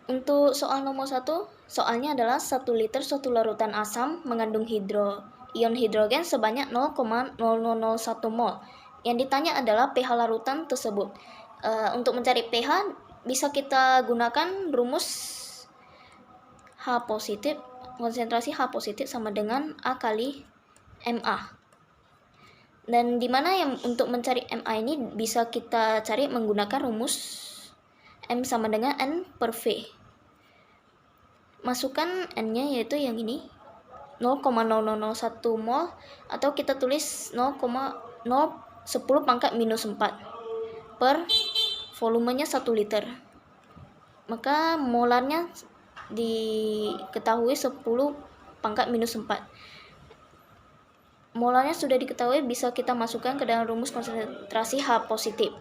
Untuk soal nomor 1, soalnya adalah 1 liter suatu larutan asam mengandung ion hidrogen sebanyak 0,0001 mol. Yang ditanya adalah pH larutan tersebut. Untuk mencari pH bisa kita gunakan rumus H positif, konsentrasi H positif sama dengan A kali MA. Dan dimana yang untuk mencari MA ini bisa kita cari menggunakan rumus M sama dengan N per V. Masukkan N-nya yaitu yang ini 0,0001 mol, atau kita tulis 0,010 pangkat minus 4 per volumenya 1 liter. Maka molarnya diketahui 10 pangkat minus 4. Molarnya sudah diketahui, bisa kita masukkan ke dalam rumus konsentrasi H positif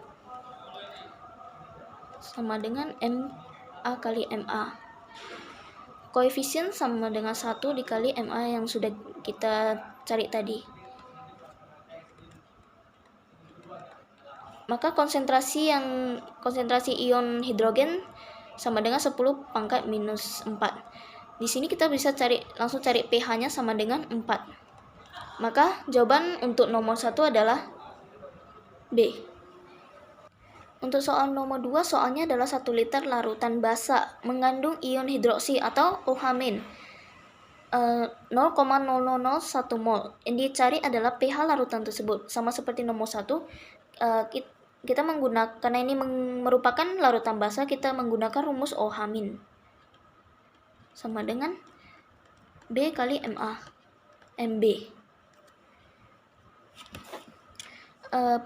sama dengan MA kali MA. Koefisien sama dengan 1 dikali MA yang sudah kita cari tadi. Maka konsentrasi ion hidrogen sama dengan 10 pangkat minus 4. Di sini kita bisa langsung cari pH-nya sama dengan 4. Maka jawaban untuk nomor 1 adalah B. Untuk soal nomor 2, soalnya adalah 1 liter larutan basa mengandung ion hidroksi atau OH-, 0,001 mol. Yang dicari adalah pH larutan tersebut. Sama seperti nomor 1, kita menggunakan, karena ini merupakan larutan basa, kita menggunakan rumus OH- sama dengan B kali MA, MB.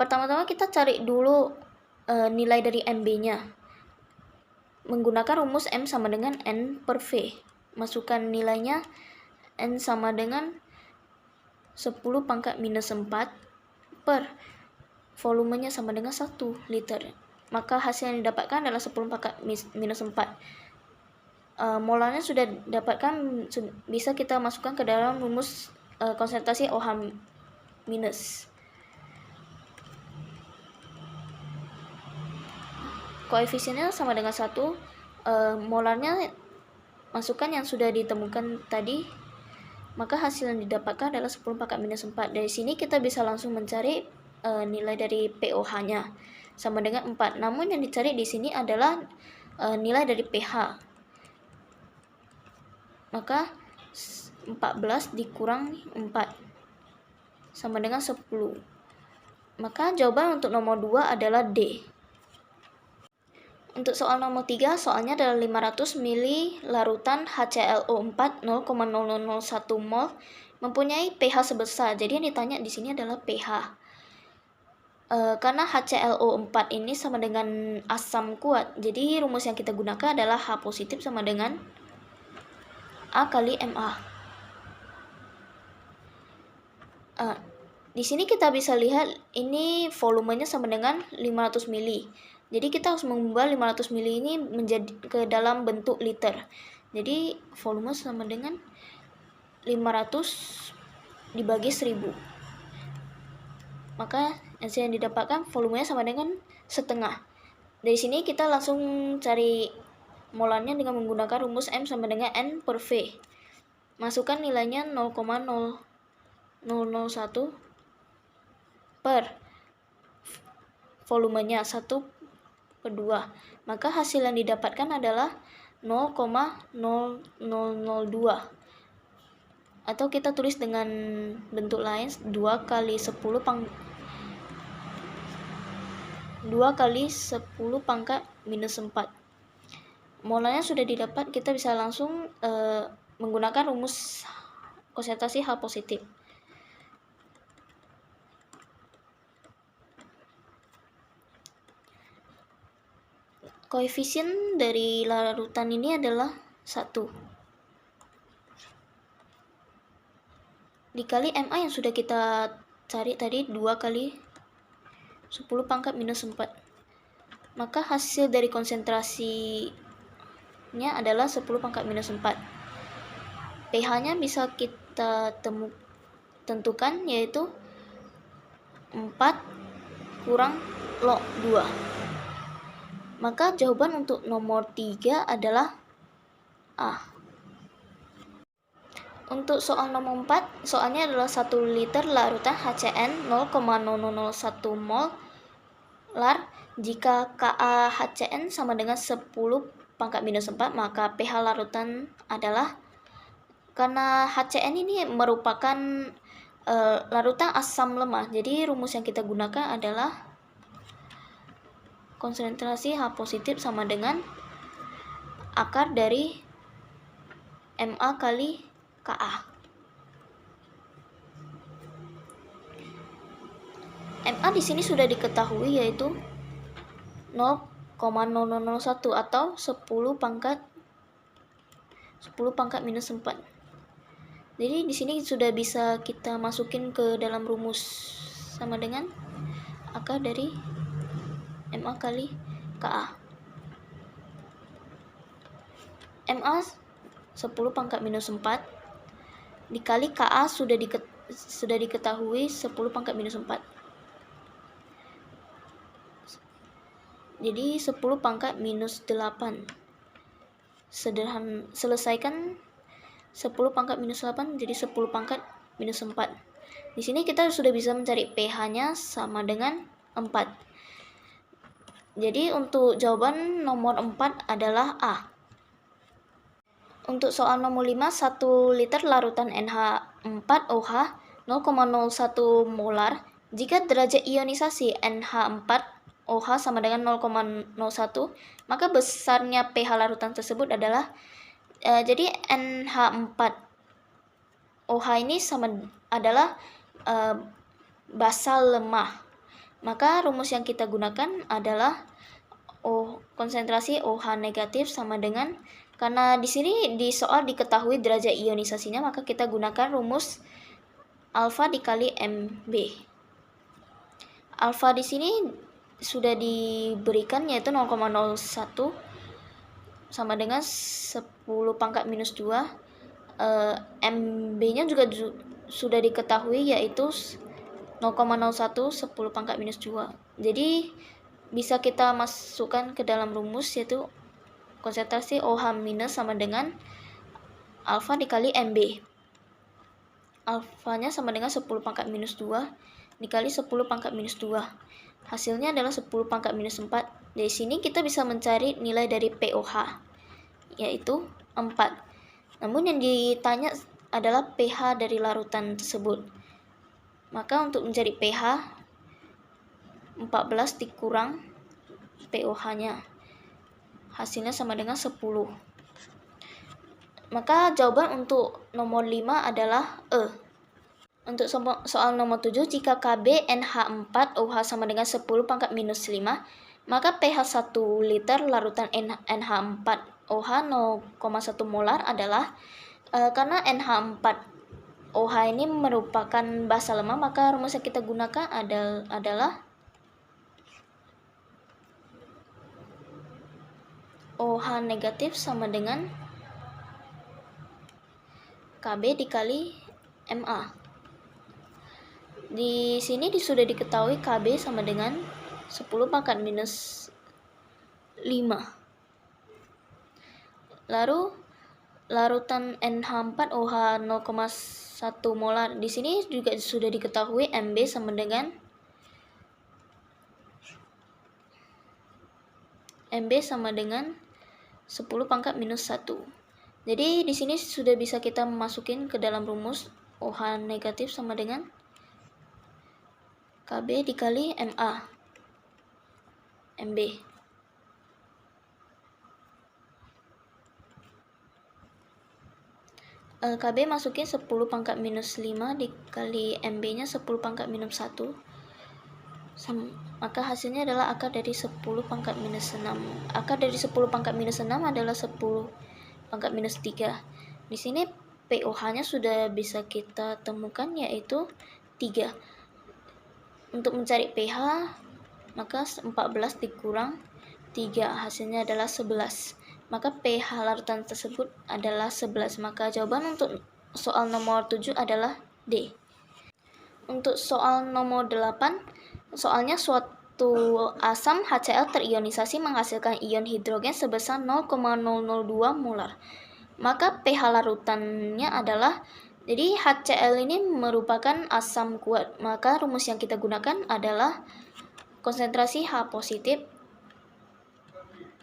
Pertama-tama kita cari dulu nilai dari MB-nya menggunakan rumus M sama dengan N per V. Masukkan nilainya, N sama dengan 10 pangkat minus 4 per volumenya sama dengan 1 liter. Maka hasil yang didapatkan adalah 10 pangkat minus 4. Molarnya sudah dapatkan, bisa kita masukkan ke dalam rumus konsentrasi OH-. Koefisiennya sama dengan 1, molarnya masukkan yang sudah ditemukan tadi, maka hasil yang didapatkan adalah 10 pangkat minus 4. Dari sini kita bisa langsung mencari nilai dari pOH-nya sama dengan 4. Namun yang dicari di sini adalah nilai dari pH. Maka 14 dikurang 4 sama dengan 10. Maka jawaban untuk nomor 2 adalah D. Untuk soal nomor 3, soalnya adalah 500 ml larutan HClO4 0,001 mol mempunyai pH sebesar. Jadi yang ditanya di sini adalah pH. Karena HClO4 ini sama dengan asam kuat, jadi rumus yang kita gunakan adalah H positif sama dengan A kali MA. Di sini kita bisa lihat ini volumenya sama dengan 500 ml. Jadi kita harus mengubah 500 ml ini menjadi ke dalam bentuk liter. Jadi volume sama dengan 500 dibagi 1000. Maka hasil yang didapatkan volumenya sama dengan setengah. Dari sini kita langsung cari molarnya dengan menggunakan rumus M sama dengan N per V. Masukkan nilainya 0,0001 per volumenya 1/2. Maka hasil yang didapatkan adalah 0,0002. Atau kita tulis dengan bentuk lain, 2 kali 10 pangkat minus 4. Molarnya sudah didapat, kita bisa langsung menggunakan rumus konsentrasi H positif. Koefisien dari larutan ini adalah 1. Dikali MA yang sudah kita cari tadi 2 kali 10 pangkat minus 4. Maka hasil dari konsentrasinya adalah 10 pangkat minus 4. pH-nya bisa kita tentukan, yaitu 4 kurang log 2. Maka jawaban untuk nomor 3 adalah A. Untuk soal nomor 4, soalnya adalah 1 liter larutan HCN 0,0001 molar. Jika Ka HCN sama dengan 10 pangkat minus 4, maka pH larutan adalah, karena HCN ini merupakan larutan asam lemah, jadi rumus yang kita gunakan adalah konsentrasi H positif sama dengan akar dari Ma kali Ka. Ma di sini sudah diketahui yaitu 0,0001 atau 10 pangkat minus 4. Jadi di sini sudah bisa kita masukin ke dalam rumus sama dengan akar dari Ma kali Ka. Ma 10 pangkat minus 4 dikali Ka sudah diketahui 10 pangkat minus 4. Jadi 10 pangkat minus 8. Selesaikan 10 pangkat minus 8 jadi 10 pangkat minus 4. Di sini kita sudah bisa mencari pH-nya sama dengan 4. Jadi untuk jawaban nomor 4 adalah A. Untuk soal nomor 5, 1 liter larutan NH4OH 0,01 molar. Jika derajat ionisasi NH4OH sama dengan 0,01, maka besarnya pH larutan tersebut adalah jadi NH4OH ini adalah basa lemah. Maka rumus yang kita gunakan adalah konsentrasi OH negatif sama dengan, karena di sini di soal diketahui derajat ionisasinya, maka kita gunakan rumus alfa dikali Mb. Alfa di sini sudah diberikan yaitu 0,01 sama dengan 10 pangkat minus 2. Mb-nya juga sudah diketahui yaitu 0,01 10 pangkat minus 2. Jadi bisa kita masukkan ke dalam rumus yaitu konsentrasi OH minus sama dengan alfa dikali Mb. Alfanya sama dengan 10 pangkat minus 2 dikali 10 pangkat minus 2. Hasilnya adalah 10 pangkat minus 4. Dari sini kita bisa mencari nilai dari pOH yaitu 4. Namun yang ditanya adalah pH dari larutan tersebut. Maka untuk mencari pH 14 dikurang pOH-nya. Hasilnya sama dengan 10. Maka jawaban untuk nomor 5 adalah E. Untuk soal nomor 7, jika Kb NH4OH sama dengan 10 pangkat minus 5, maka pH 1 liter larutan NH4OH 0,1 molar adalah, karena NH4OH ini merupakan basa lemah, maka rumus yang kita gunakan adalah OH negatif sama dengan Kb dikali Ma. Di sini sudah diketahui Kb sama dengan 10 pangkat minus 5. Lalu larutan NH4OH 0,1 molar. Di sini juga sudah diketahui Mb sama dengan 10 pangkat minus 1. Jadi di sini sudah bisa kita masukin ke dalam rumus OH negatif sama dengan Kb dikali Ma. Mb. Kb masukin 10 pangkat minus 5 dikali Mb-nya 10 pangkat minus 1. Maka hasilnya adalah akar dari 10 pangkat minus 6. Akar dari 10 pangkat minus 6 adalah 10 pangkat minus 3. Di sini pOH-nya sudah bisa kita temukan yaitu 3. Untuk mencari pH, maka 14 dikurang 3, hasilnya adalah 11. Maka pH larutan tersebut adalah 11. Maka jawaban untuk soal nomor 7 adalah D. Untuk soal nomor 8, soalnya suatu asam HCl terionisasi menghasilkan ion hidrogen sebesar 0,002 molar. Maka pH larutannya adalah, jadi HCl ini merupakan asam kuat, maka rumus yang kita gunakan adalah konsentrasi H positif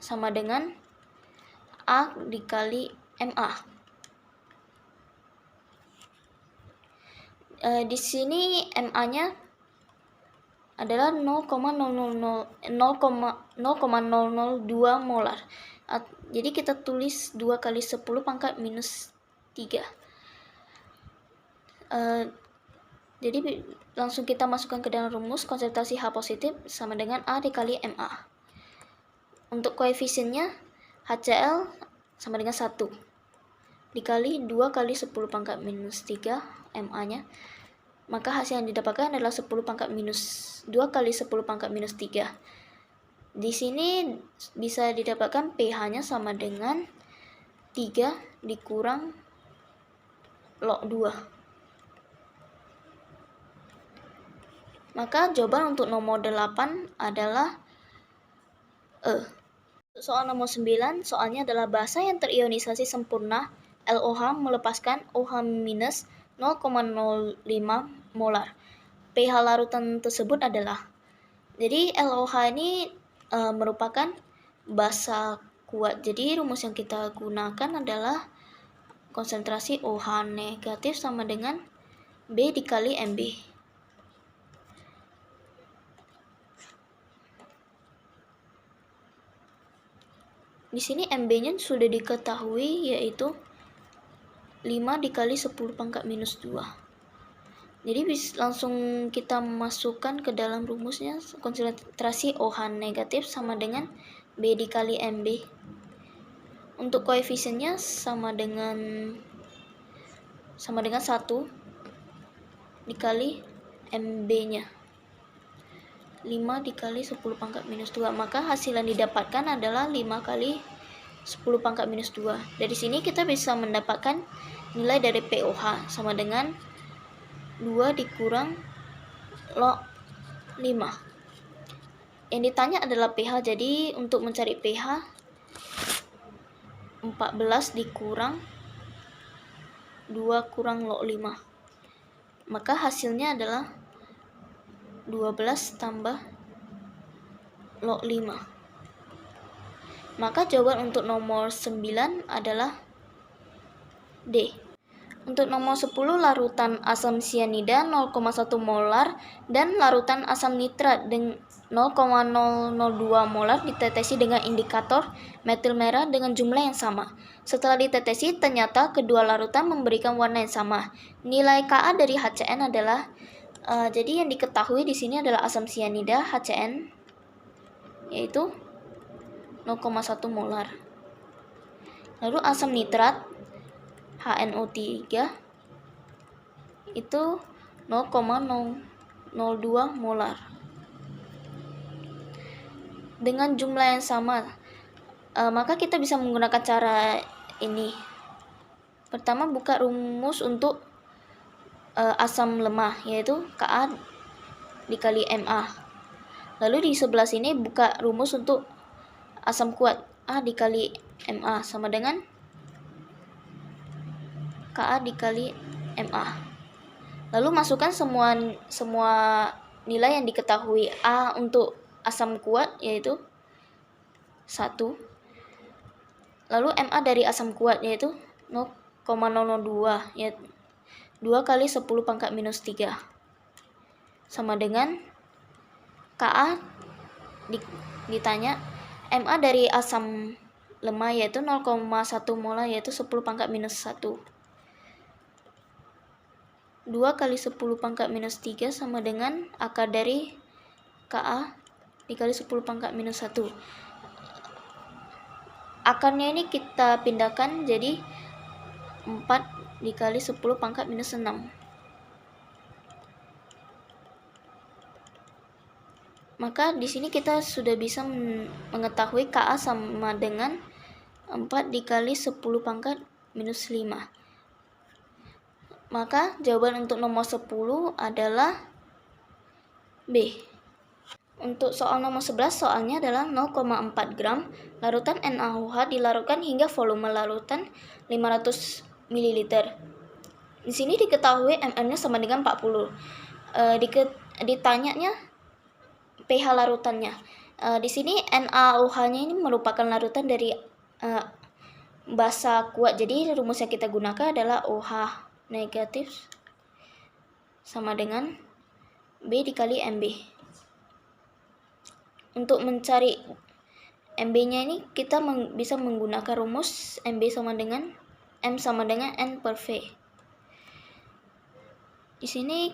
sama dengan A dikali Ma. Di sini Ma-nya adalah 0,002 molar. Jadi kita tulis 2 kali 10 pangkat minus 3. Jadi langsung kita masukkan ke dalam rumus, konsentrasi H positif sama dengan A dikali Ma. Untuk koefisiennya HCl sama dengan 1 dikali 2 kali 10 pangkat minus 3 Ma-nya. Maka hasil yang didapatkan adalah 10 pangkat minus 2 kali 10 pangkat minus 3. Di sini bisa didapatkan pH-nya sama dengan 3 dikurang log 2. Maka jawaban untuk nomor 8 adalah E. Soal nomor 9, soalnya adalah basa yang terionisasi sempurna LOH melepaskan OH minus 0,05 molar. pH larutan tersebut adalah, jadi LOH ini merupakan basa kuat. Jadi rumus yang kita gunakan adalah konsentrasi OH negatif sama dengan B dikali MB. Di sini MB-nya sudah diketahui, yaitu 5 dikali 10 pangkat minus 2. Jadi langsung kita masukkan ke dalam rumusnya, konsentrasi OH negatif sama dengan B dikali MB. Untuk koefisiennya sama dengan 1 dikali MB-nya. 5 dikali 10 pangkat minus 2. Maka hasil yang didapatkan adalah 5 kali 10 pangkat minus 2. Dari sini kita bisa mendapatkan nilai dari POH sama dengan 2 dikurang log 5. Yang ditanya adalah pH, jadi untuk mencari pH 14 dikurang 2 kurang log 5. Maka hasilnya adalah 12 tambah log 5. Maka jawaban untuk nomor 9 adalah D. Untuk nomor 10, larutan asam sianida 0,1 molar dan larutan asam nitrat 0,002 molar ditetesi dengan indikator metil merah dengan jumlah yang sama. Setelah ditetesi, ternyata kedua larutan memberikan warna yang sama. Nilai Ka dari HCN adalah, jadi yang diketahui di sini adalah asam sianida HCN yaitu 0,1 molar. Lalu asam nitrat HNO3 itu 0,002 molar. Dengan jumlah yang sama, maka kita bisa menggunakan cara ini. Pertama, buka rumus untuk asam lemah, yaitu Ka dikali Ma. Lalu di sebelah sini buka rumus untuk asam kuat, A dikali Ma sama dengan Ka dikali Ma. Lalu masukkan semua nilai yang diketahui. A untuk asam kuat yaitu 1. Lalu Ma dari asam kuat yaitu 0,002, yaitu 2 kali 10 pangkat minus 3 sama dengan Ka ditanya Ma dari asam lemah yaitu 0,1 molar yaitu 10 pangkat minus 1. 2 kali 10 pangkat minus 3 sama dengan akar dari Ka dikali 10 pangkat minus 1. Akarnya ini kita pindahkan jadi 4 dikali 10 pangkat minus 6. Maka di sini kita sudah bisa mengetahui Ka sama dengan 4 dikali 10 pangkat minus 5. Maka jawaban untuk nomor 10 adalah B. Untuk soal nomor 11, soalnya adalah 0,4 gram larutan NaOH dilarutkan hingga volume larutan 500 ml. Di sini diketahui ml-nya sama dengan 40. Ditanyanya pH larutannya. Di sini NaOH-nya ini merupakan larutan dari basa kuat. Jadi rumus yang kita gunakan adalah OH negatif sama dengan B dikali MB. Untuk mencari MB-nya ini kita bisa menggunakan rumus MB sama dengan M sama dengan N per V. Di sini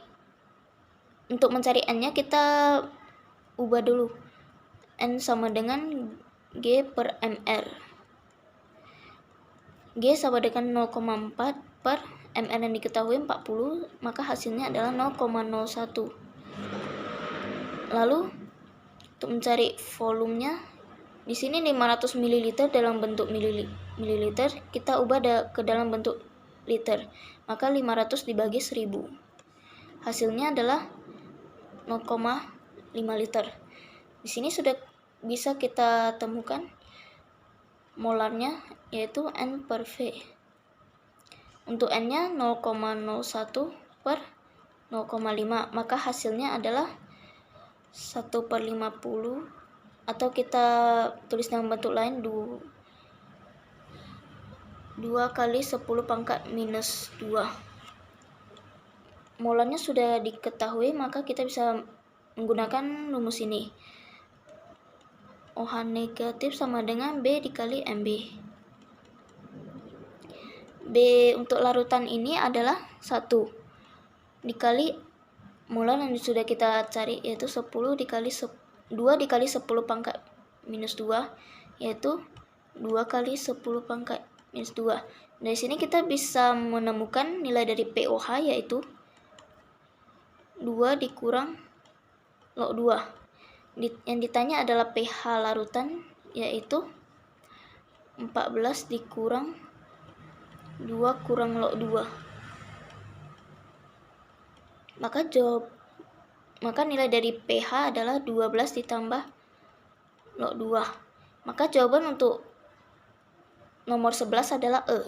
untuk mencari N-nya kita ubah dulu. N sama dengan G per MR. G sama dengan 0,4 per MR yang diketahui 40, maka hasilnya adalah 0,01. Lalu untuk mencari volumenya, di sini 500 ml dalam bentuk mililiter, kita ubah ke dalam bentuk liter. Maka 500 dibagi 1000. Hasilnya adalah 0,5 liter. Di sini sudah bisa kita temukan molarnya, yaitu N per V. Untuk N-nya 0,01 per 0,5, maka hasilnya adalah 1 per 50, atau kita tulis dalam bentuk lain 2 kali 10 pangkat minus 2. Molarnya sudah diketahui, maka kita bisa menggunakan rumus ini. OH negatif sama dengan B dikali MB. B untuk larutan ini adalah 1 dikali molar yang sudah kita cari, yaitu 2 dikali 10 pangkat minus 2, yaitu 2 kali 10 pangkat minus 2. Dari sini kita bisa menemukan nilai dari POH, yaitu 2 dikurang log 2. Yang ditanya adalah pH larutan, yaitu 14 dikurang 2 kurang log 2. Maka nilai dari pH adalah 12 ditambah log 2. Maka jawaban untuk nomor 11 adalah E.